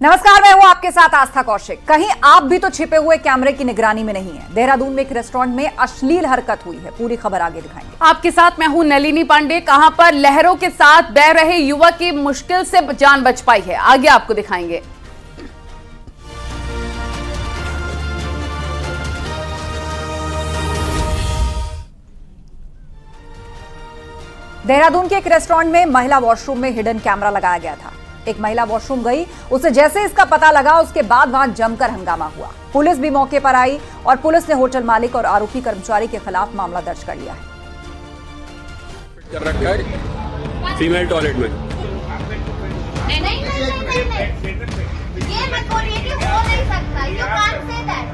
नमस्कार, मैं हूं आपके साथ आस्था कौशिक। कहीं आप भी तो छिपे हुए कैमरे की निगरानी में नहीं है। देहरादून में एक रेस्टोरेंट में अश्लील हरकत हुई है। पूरी खबर आगे दिखाएंगे। आपके साथ मैं हूं नलिनी पांडे। कहां पर लहरों के साथ बह रहे युवक की मुश्किल से जान बच पाई है, आगे आपको दिखाएंगे। देहरादून के एक रेस्टोरेंट में महिला वॉशरूम में हिडन कैमरा लगाया गया था। एक महिला वॉशरूम गई, उसे जैसे इसका पता लगा उसके बाद वहां जमकर हंगामा हुआ। पुलिस भी मौके पर आई और पुलिस ने होटल मालिक और आरोपी कर्मचारी के खिलाफ मामला दर्ज कर लिया है। कर रखा है फीमेल टॉयलेट में। नहीं, ये मत बोलिए कि हो नहीं सकता। You can't say that.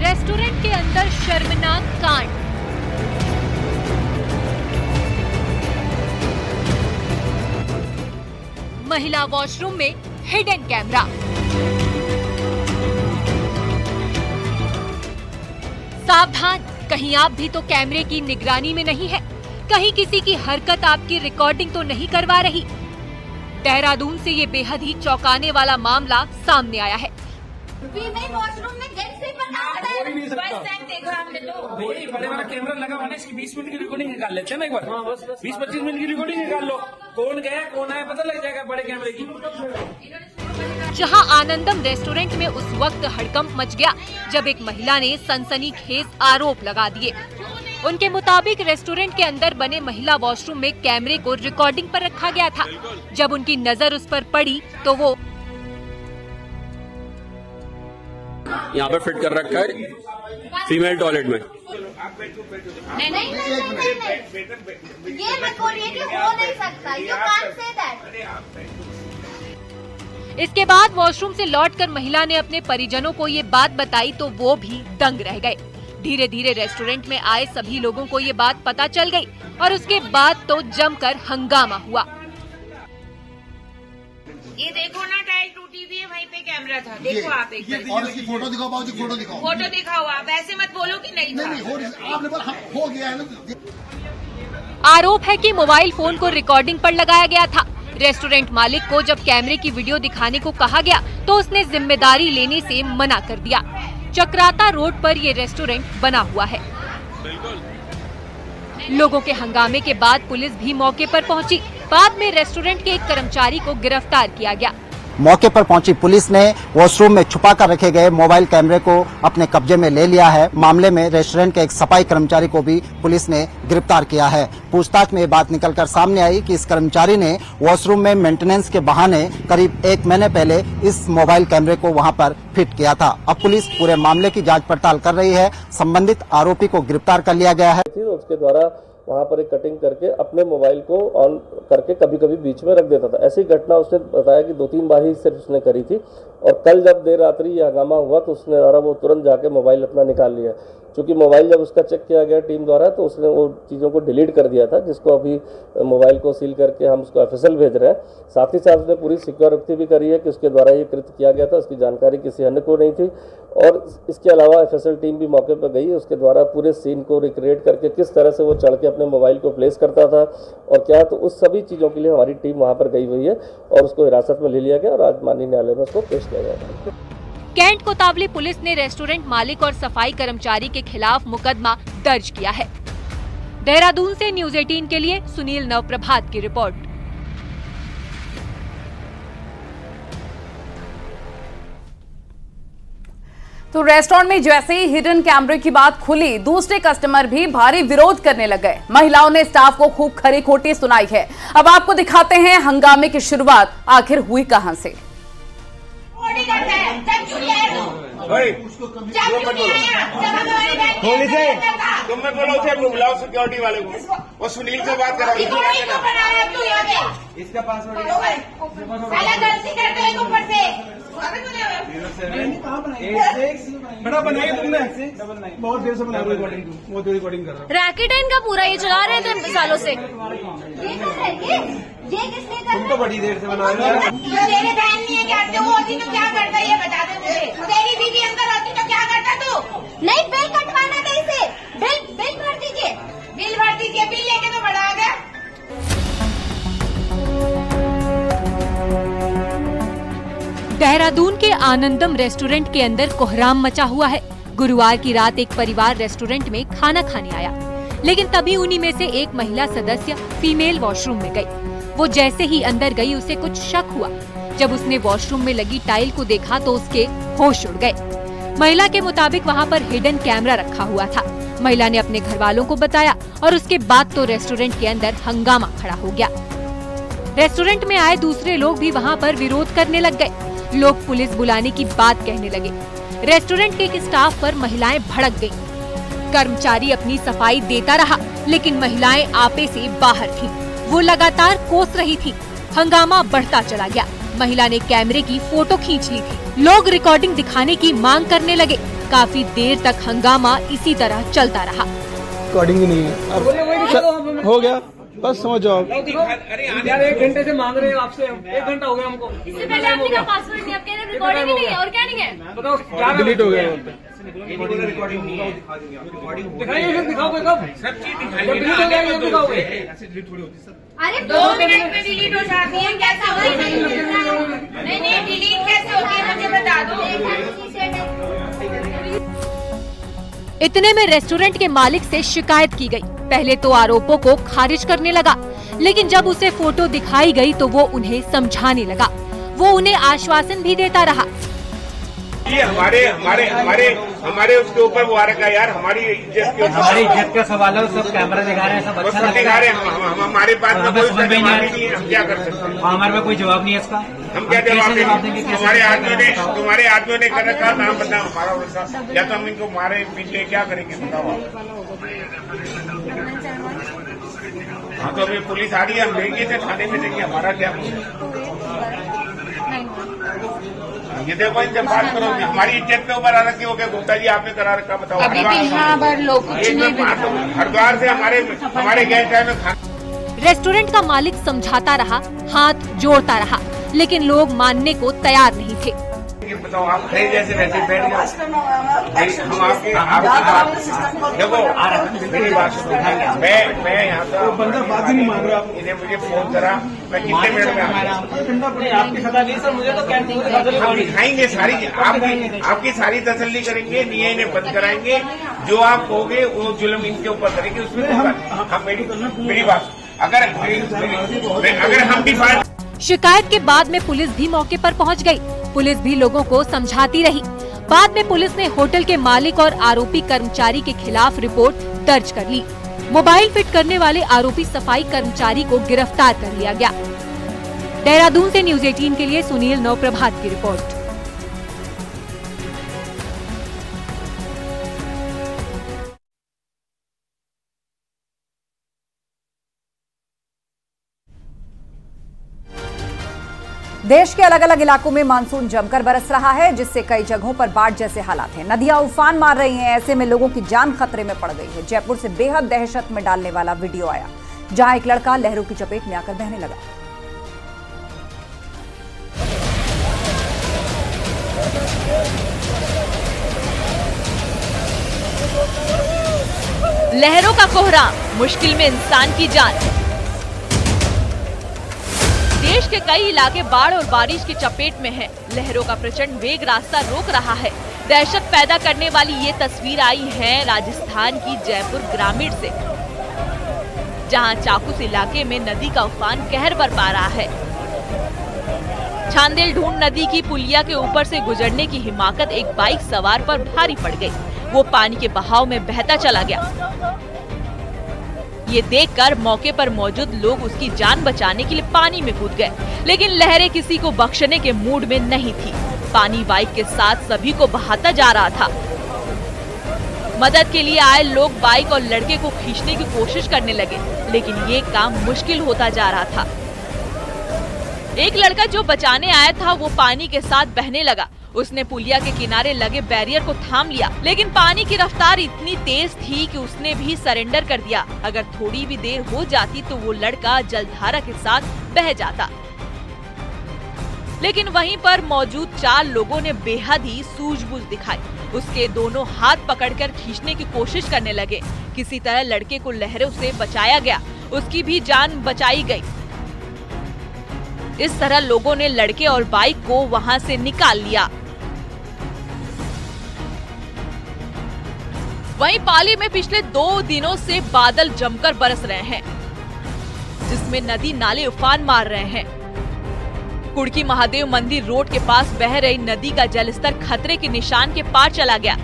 Restaurant के अंदर शर्मनाक कांड। महिला वॉशरूम में हिडन कैमरा। सावधान, कहीं आप भी तो कैमरे की निगरानी में नहीं है, कहीं किसी की हरकत आपकी रिकॉर्डिंग तो नहीं करवा रही। देहरादून से ये बेहद ही चौंकाने वाला मामला सामने आया है। फीमेल वॉशरूम में जेंट्स भी बना है। फर्स्ट टाइम देखा हमने तो। नहीं, बड़े वाला कैमरा लगा हुआ है, इसकी 20 मिनट की रिकॉर्डिंग निकाल लेते हैं ना एक बार। 20-25 मिनट की रिकॉर्डिंग निकाल लो, कौन गया कौन आया पता लग जाएगा बड़े कैमरे की। जहां आनंदम रेस्टोरेंट में उस वक्त हड़कंप मच गया जब एक महिला ने सनसनीखेज आरोप लगा दिए। उनके मुताबिक रेस्टोरेंट के अंदर बने महिला वॉशरूम में कैमरे को रिकॉर्डिंग पर रखा गया था। जब उनकी नजर उस पर पड़ी तो वो यहाँ पे फिट कर रखा है फीमेल टॉयलेट में। नहीं, ये मत बोलिए कि हो नहीं सकता। You can't say that. इसके बाद वॉशरूम से लौटकर महिला ने अपने परिजनों को ये बात बताई तो वो भी दंग रह गए। धीरे धीरे रेस्टोरेंट में आए सभी लोगों को ये बात पता चल गई और उसके बाद तो जमकर हंगामा हुआ। ये देखो ना, टाइल टूटी हुई है, वहीं पे कैमरा था। देखो आप एक बार। और इसकी फोटो दिखाओ बाबूजी, फोटो दिखाओ। फोटो दिखाओ आप, ऐसे मत बोलो कि नहीं था। नहीं, आपने बोला हो गया है ना। आरोप है कि मोबाइल फोन को रिकॉर्डिंग पर लगाया गया था। रेस्टोरेंट मालिक को जब कैमरे की वीडियो दिखाने को कहा गया तो उसने जिम्मेदारी लेने से मना कर दिया। चक्राता रोड पर ये रेस्टोरेंट बना हुआ है। लोगों के हंगामे के बाद पुलिस भी मौके पर पहुंची। बाद में रेस्टोरेंट के एक कर्मचारी को गिरफ्तार किया गया। मौके पर पहुंची पुलिस ने वॉशरूम में छुपा कर रखे गए मोबाइल कैमरे को अपने कब्जे में ले लिया है। मामले में रेस्टोरेंट के एक सफाई कर्मचारी को भी पुलिस ने गिरफ्तार किया है। पूछताछ में ये बात निकलकर सामने आई कि इस कर्मचारी ने वॉशरूम में मेंटेनेंस के बहाने करीब 1 महीने पहले इस मोबाइल कैमरे को वहां पर फिट किया था। अब पुलिस पूरे मामले की जाँच पड़ताल कर रही है। संबंधित आरोपी को गिरफ्तार कर लिया गया है। उसके द्वारा वहाँ पर एक कटिंग करके अपने मोबाइल को ऑन करके कभी कभी बीच में रख देता था। ऐसी घटना उसने बताया कि 2-3 बार ही सिर्फ उसने करी थी। और कल जब देर रात्रि ये हंगामा हुआ तो उसने वो तुरंत जाके मोबाइल अपना निकाल लिया। क्योंकि मोबाइल जब उसका चेक किया गया टीम द्वारा तो उसने वो चीज़ों को डिलीट कर दिया था, जिसको अभी मोबाइल को सील करके हम उसको FSL भेज रहे हैं। साथ ही साथ उसने पूरी सिक्योरिटी भी करी है कि उसके द्वारा ये कृत्य किया गया था, उसकी जानकारी किसी अन्य को नहीं थी। और इसके अलावा FSL टीम भी मौके पर गई, उसके द्वारा पूरे सीन को रिक्रिएट करके किस तरह से वो चढ़ के अपने मोबाइल को प्लेस करता था और क्या, तो उस सभी चीज़ों के लिए हमारी टीम वहाँ पर गई हुई है और उसको हिरासत में ले लिया गया और आज माननीय न्यायालय में उसको पेश किया गया। कैंट कोतवाली पुलिस ने रेस्टोरेंट मालिक और सफाई कर्मचारी के खिलाफ मुकदमा दर्ज किया है। देहरादून से न्यूज़ 18 के लिए सुनील नवप्रभात की रिपोर्ट। तो रेस्टोरेंट में जैसे ही हिडन कैमरे की बात खुली, दूसरे कस्टमर भी भारी विरोध करने लग गए। महिलाओं ने स्टाफ को खूब खरी खोटी सुनाई है। अब आपको दिखाते हैं हंगामे की शुरुआत आखिर हुई कहां से। तुमने बोला उसे बुलाओ सिक्योरिटी वाले को, वो सुनील से बात करा। इसका पासवर्ड बड़ा बनाया तुमने, बहुत देर से बना रिकॉर्डिंग कर रहा हूँ। रैकेट इनका पूरा ये चला रहे थे सालों से। ये किसने तुम तो बड़ी देर से बना रहे हो। तेरे बहन नहीं है क्या? वो होती तो क्या करता ये बता दे मुझे। तेरी बीवी अंदर होती तो क्या करता तू? नहीं, बिल कटवाना था इसे। बिल भर दीजिए, बिल लेके तो बड़ा आ गया। देहरादून के आनंदम रेस्टोरेंट के अंदर कोहराम मचा हुआ है। गुरुवार की रात एक परिवार रेस्टोरेंट में खाना खाने आया, लेकिन तभी उन्हीं में से एक महिला सदस्य फीमेल वॉशरूम में गई। वो जैसे ही अंदर गई उसे कुछ शक हुआ। जब उसने वॉशरूम में लगी टाइल को देखा तो उसके होश उड़ गए। महिला के मुताबिक वहाँ पर हिडन कैमरा रखा हुआ था। महिला ने अपने घर वालों को बताया और उसके बाद तो रेस्टोरेंट के अंदर हंगामा खड़ा हो गया। रेस्टोरेंट में आए दूसरे लोग भी वहाँ पर विरोध करने लग गए। लोग पुलिस बुलाने की बात कहने लगे। रेस्टोरेंट के एक स्टाफ पर महिलाएं भड़क गईं। कर्मचारी अपनी सफाई देता रहा, लेकिन महिलाएं आपे से बाहर थीं। वो लगातार कोस रही थी। हंगामा बढ़ता चला गया। महिला ने कैमरे की फोटो खींच ली थी। लोग रिकॉर्डिंग दिखाने की मांग करने लगे। काफी देर तक हंगामा इसी तरह चलता रहा। रिकॉर्डिंग ही नहीं है, अब हो गया, बस समझ जाओ। अरे यार 1 घंटे से मांग रहे हैं आपसे, 1 घंटा हो गया हमको। इससे पहले आपने कहा पासवर्ड नहीं, आप कह रहे हैं रिकॉर्डिंग नहीं है और क्या नहीं है? बताओ क्या डिलीट हो गया। दिखाइए, दिखाओगे कब? सब चीज दिखाइए, डिलीट हो जाएगा, दिखाओगे। अरे 2 मिनट में डिलीट हो जाती है, कैसे होगी? नहीं डिलीट कैसे होती है मुझे बता दो। इतने में रेस्टोरेंट के मालिक से शिकायत की गई। पहले तो आरोपों को खारिज करने लगा, लेकिन जब उसे फोटो दिखाई गई तो वो उन्हें समझाने लगा। वो उन्हें आश्वासन भी देता रहा। ये हमारे उसके ऊपर वो आ रखा यार, हमारी इज्जत का सवाल है। सब कैमरा दिखा रहे हैं, सब अच्छा दिखा रहे हैं। हमारे पास में कोई जवाब नहीं है, हम क्या कर सकते हैं? हमारे पास कोई जवाब नहीं है इसका। हम क्या जवाब देंगे? तुम्हारे आदमियों ने कर रखा, नाम बताओ हमारा उनका, या तो हम इनको मारे पीछे क्या करेंगे बताओ आप। हाँ तो अभी पुलिस आ रही है, हम लेंगे थे थाने में, देंगे, हमारा क्या। ये देखो, इनसे बात करो, हमारी इज्जत पे ऊपर आ रखी हो गया। गुप्ता जी आपने करा रखा, बताओ। अभी भी यहाँ पर लोग हरिद्वार से हमारे गेस्ट आए में। रेस्टोरेंट का मालिक समझाता रहा, हाथ जोड़ता रहा, लेकिन लोग मानने को तैयार नहीं थे। बताओ, आप थे जैसे वैसे बैठ जाओ। हम आपके देखो मेरी बात सुनो। मैं यहाँ था, बंदा बात ही नहीं मान रहा। इन्हें मुझे फोन करा, मैं कितने मिनट में आपकी सदा नहीं सर, मुझे तो हम दिखाएंगे सारी, आपकी सारी तसल्ली करेंगे, नहीं इन्हें बंद कराएंगे। जो आप कहोगे वो जुल्म इनके ऊपर करेंगे, उसमें हम मेरी बात अगर हम डिफाल्ट। शिकायत के बाद में पुलिस भी मौके पर पहुंच गई। पुलिस भी लोगों को समझाती रही। बाद में पुलिस ने होटल के मालिक और आरोपी कर्मचारी के खिलाफ रिपोर्ट दर्ज कर ली। मोबाइल फिट करने वाले आरोपी सफाई कर्मचारी को गिरफ्तार कर लिया गया। देहरादून से न्यूज़ 18 के लिए सुनील नवप्रभात की रिपोर्ट। देश के अलग अलग इलाकों में मानसून जमकर बरस रहा है, जिससे कई जगहों पर बाढ़ जैसे हालात हैं। नदियां उफान मार रही हैं। ऐसे में लोगों की जान खतरे में पड़ गई है। जयपुर से बेहद दहशत में डालने वाला वीडियो आया, जहां एक लड़का लहरों की चपेट में आकर बहने लगा। लहरों का कोहराम, मुश्किल में इंसान की जान। देश के कई इलाके बाढ़ और बारिश की चपेट में हैं। लहरों का प्रचंड वेग रास्ता रोक रहा है। दहशत पैदा करने वाली ये तस्वीर आई है राजस्थान की जयपुर ग्रामीण से, जहां चाकुस इलाके में नदी का उफान कहर बरपा रहा है। छांदेल ढूंढ नदी की पुलिया के ऊपर से गुजरने की हिमाकत एक बाइक सवार पर भारी पड़ गई। वो पानी के बहाव में बहता चला गया। ये देखकर मौके पर मौजूद लोग उसकी जान बचाने के लिए पानी में कूद गए, लेकिन लहरें किसी को बख्शने के मूड में नहीं थी। पानी बाइक के साथ सभी को बहाता जा रहा था। मदद के लिए आए लोग बाइक और लड़के को खींचने की कोशिश करने लगे, लेकिन ये काम मुश्किल होता जा रहा था। एक लड़का जो बचाने आया था वो पानी के साथ बहने लगा। उसने पुलिया के किनारे लगे बैरियर को थाम लिया, लेकिन पानी की रफ्तार इतनी तेज थी कि उसने भी सरेंडर कर दिया। अगर थोड़ी भी देर हो जाती तो वो लड़का जलधारा के साथ बह जाता। लेकिन वहीं पर मौजूद 4 लोगों ने बेहद ही सूझबूझ दिखाई। उसके दोनों हाथ पकड़कर खींचने की कोशिश करने लगे। किसी तरह लड़के को लहरों से बचाया गया, उसकी भी जान बचाई गई। इस तरह लोगों ने लड़के और बाइक को वहां से निकाल लिया। वहीं पाली में पिछले 2 दिनों से बादल जमकर बरस रहे हैं, जिसमें नदी नाले उफान मार रहे हैं। कुड़की महादेव मंदिर रोड के पास बह रही नदी का जलस्तर खतरे के निशान के पार चला गया,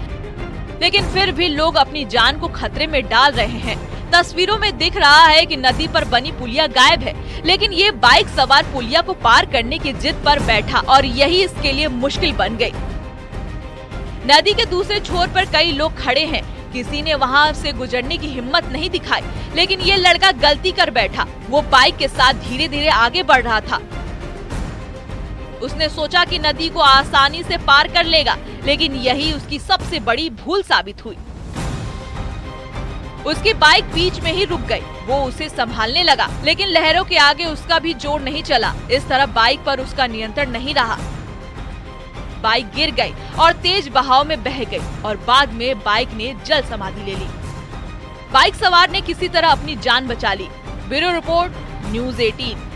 लेकिन फिर भी लोग अपनी जान को खतरे में डाल रहे हैं। तस्वीरों में दिख रहा है कि नदी पर बनी पुलिया गायब है, लेकिन ये बाइक सवार पुलिया को पार करने की जिद पर बैठा और यही इसके लिए मुश्किल बन गई। नदी के दूसरे छोर पर कई लोग खड़े हैं, किसी ने वहां से गुजरने की हिम्मत नहीं दिखाई, लेकिन ये लड़का गलती कर बैठा। वो बाइक के साथ धीरे धीरे आगे बढ़ रहा था। उसने सोचा कि नदी को आसानी से पार कर लेगा, लेकिन यही उसकी सबसे बड़ी भूल साबित हुई। उसकी बाइक बीच में ही रुक गई। वो उसे संभालने लगा, लेकिन लहरों के आगे उसका भी जोर नहीं चला। इस तरह बाइक पर उसका नियंत्रण नहीं रहा। बाइक गिर गई और तेज बहाव में बह गई और बाद में बाइक ने जल समाधि ले ली। बाइक सवार ने किसी तरह अपनी जान बचा ली। Bureau report, news 18।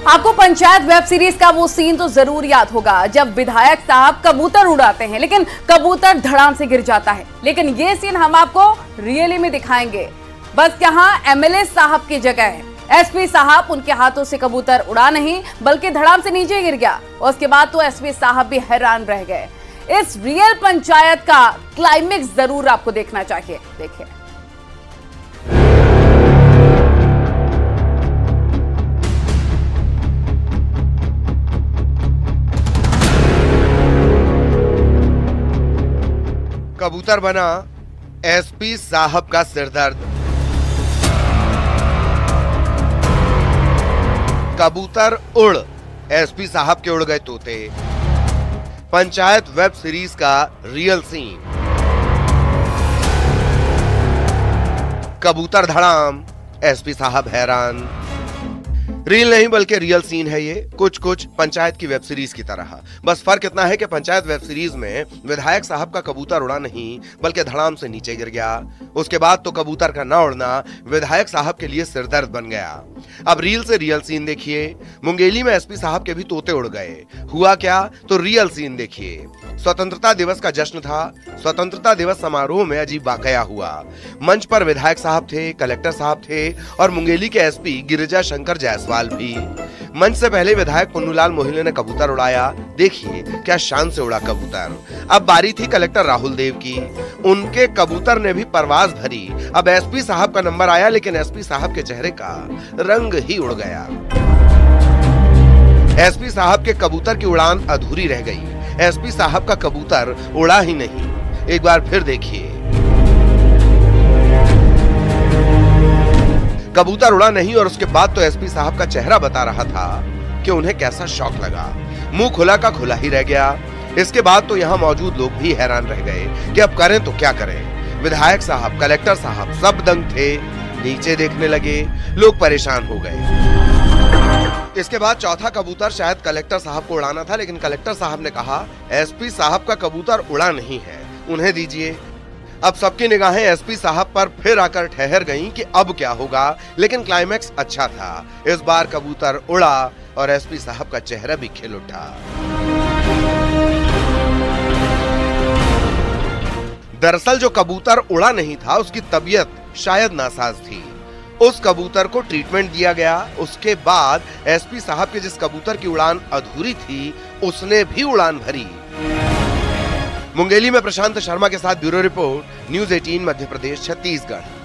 आपको पंचायत वेब सीरीज का वो सीन तो जरूर याद होगा जब विधायक साहब कबूतर उड़ाते हैं, लेकिन कबूतर धड़ाम से गिर जाता है। लेकिन ये सीन हम आपको रियली में दिखाएंगे। बस यहाँ एमएलए साहब की जगह है। एसपी साहब उनके हाथों से कबूतर उड़ा नहीं बल्कि धड़ाम से नीचे गिर गया। उसके बाद तो एसपी साहब भी हैरान रह गए। इस रियल पंचायत का क्लाइमेक्स जरूर आपको देखना चाहिए। देखिए। कबूतर बना एसपी साहब का सिरदर्द। कबूतर उड़, एसपी साहब के उड़ गए तोते। पंचायत वेब सीरीज का रियल सीन। कबूतर धड़ाम, एसपी साहब हैरान। रील नहीं बल्कि रियल सीन है ये, कुछ कुछ पंचायत की वेब सीरीज की तरह। बस फर्क इतना है कि पंचायत वेब सीरीज में विधायक साहब का कबूतर उड़ा नहीं बल्कि धड़ाम से नीचे गिर गया। उसके बाद तो कबूतर का न उड़ना विधायक साहब के लिए सिरदर्द बन गया। अब रील से रियल सीन देखिए। मुंगेली में एसपी साहब के भी तोते उड़ गए। हुआ क्या, तो रियल सीन देखिए। स्वतंत्रता दिवस का जश्न था। स्वतंत्रता दिवस समारोह में अजीब वाकया हुआ। मंच पर विधायक साहब थे, कलेक्टर साहब थे और मुंगेली के एसपी गिरिजा शंकर जायसवाल भी। मंच से पहले विधायक पुन्नूलाल मोहिले ने कबूतर उड़ाया। देखिए क्या शान से उड़ा कबूतर। अब बारी थी कलेक्टर राहुल देव की। उनके कबूतर ने भी परवाज भरी। अब एसपी साहब का नंबर आया, लेकिन एसपी साहब के चेहरे का रंग ही उड़ गया। एसपी साहब के कबूतर की उड़ान अधूरी रह गई। एसपी साहब का कबूतर उड़ा ही नहीं। एक बार फिर देखिए। कबूतर उड़ा नहीं और उसके बाद तो एसपी साहब का चेहरा बता रहा था कि उन्हें कैसा शौक लगा। मुंह खुला का खुला ही रह गया। इसके बाद तो यहाँ मौजूद लोग भी हैरान रह गए कि अब करें तो क्या करें। विधायक साहब, कलेक्टर साहब सब दंग थे, नीचे देखने लगे। लोग परेशान हो गए। इसके बाद चौथा कबूतर शायद कलेक्टर साहब को उड़ाना था, लेकिन कलेक्टर साहब ने कहा एसपी साहब का कबूतर उड़ा नहीं है, उन्हें दीजिए। अब सबकी निगाहें एसपी साहब पर फिर आकर ठहर गईं कि अब क्या होगा, लेकिन क्लाइमैक्स अच्छा था। इस बार कबूतर उड़ा और एसपी साहब का चेहरा भी खिल उठा। दरअसल जो कबूतर उड़ा नहीं था उसकी तबीयत शायद नासाज थी। उस कबूतर को ट्रीटमेंट दिया गया। उसके बाद एसपी साहब के जिस कबूतर की उड़ान अधूरी थी उसने भी उड़ान भरी। मुंगेली में प्रशांत शर्मा के साथ bureau report, news 18 Madhya Pradesh, Chhattisgarh.